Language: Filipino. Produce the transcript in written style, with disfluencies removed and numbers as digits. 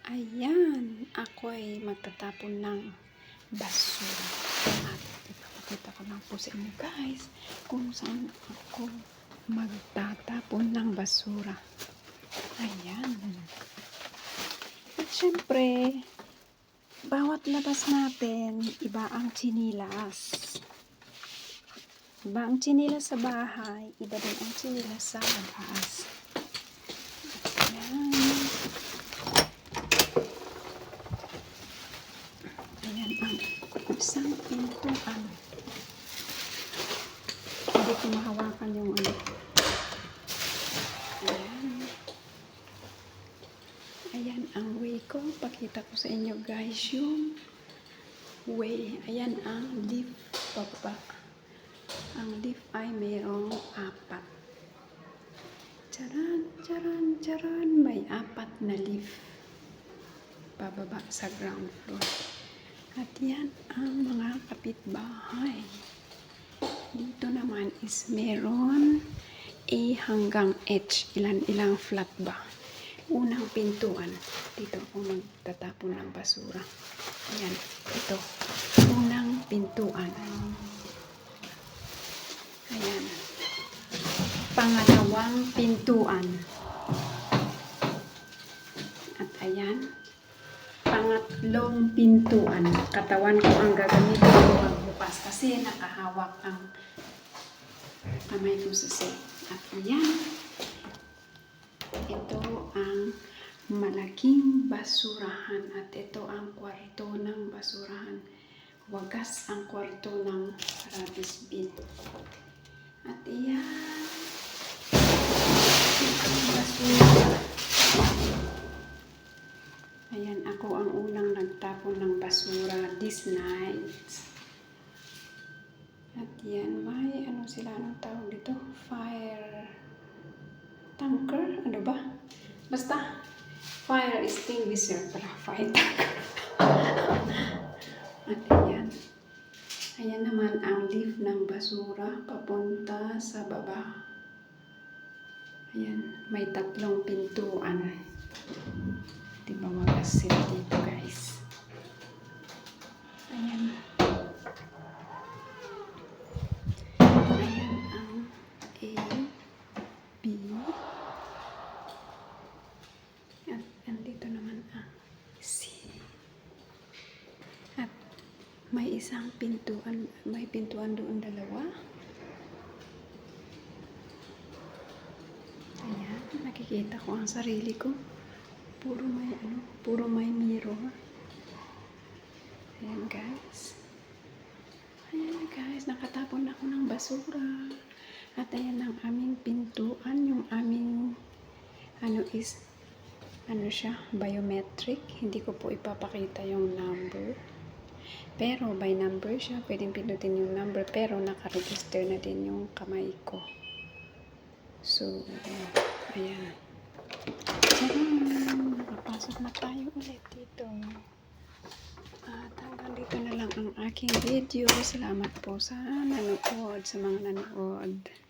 Ayan, ako ay magtatapon ng basura. At ipapakita ko lang po sa inyo guys kung saan ako magtatapon ng basura. Ayan. At syempre, bawat labas natin, iba ang tsinilas. Iba ang tsinilas sa bahay, iba din ang tsinilas sa labas. Ayan. Ayan ang isang pintuan. Hindi ko mahawakan yung ano. Ayan. Ayan ang way ko. Pakita ko sa inyo guys yung way. Ayan ang leaf pababa. Ang leaf ay mayroong 4. Charan, charan, charan. May 4 na leaf pababa sa ground floor. At yan ang mga kapitbahay. Dito naman is meron A hanggang H. Ilan-ilang flat ba? Unang pintuan. Dito ako magtatapon ng basura. Ayan. Ito. Unang pintuan. Ayan. Pangalawang pintuan. At ayan. Pangatlong pintuan. Katawan ko ang gagamitin ko pagbukas kasi nakahawak ang kamay ko sa safe. At ayan. Ito ang malaking basurahan. At ito ang kwarto ng basurahan. Wagas ang kwarto ng rubbish bin. At ayan. Ito ang basura. Ayan, ako ang unang nagtapon ng basura this night. At yan, may ano sila, anong tawag dito? Fire tanker? Ano ba? Basta, fire extinguisher para fire tanker. At ayan. Ayan naman ang leaf ng basura papunta sa baba. Ayan, may 3 pintuan. Diba wagas sila dito guys. Ayan. Ayan ang A, B. At andito naman ang C. At may isang pintuan. May pintuan doon 2. Ayan. Nakikita ko ang sarili ko. Puro may mirror. Ayan guys. Ayan guys, nakatapon ako ng basura. At ayan ang aming pintuan, yung aming siya, biometric. Hindi ko po ipapakita yung number. Pero by number siya, pwedeng pindutin yung number, pero naka-register na din yung kamay ko. So, ayan. Nakapasok na tayo ulit dito. At hanggang dito na lang ang aking video. Salamat po sa nanood, sa mga nanood.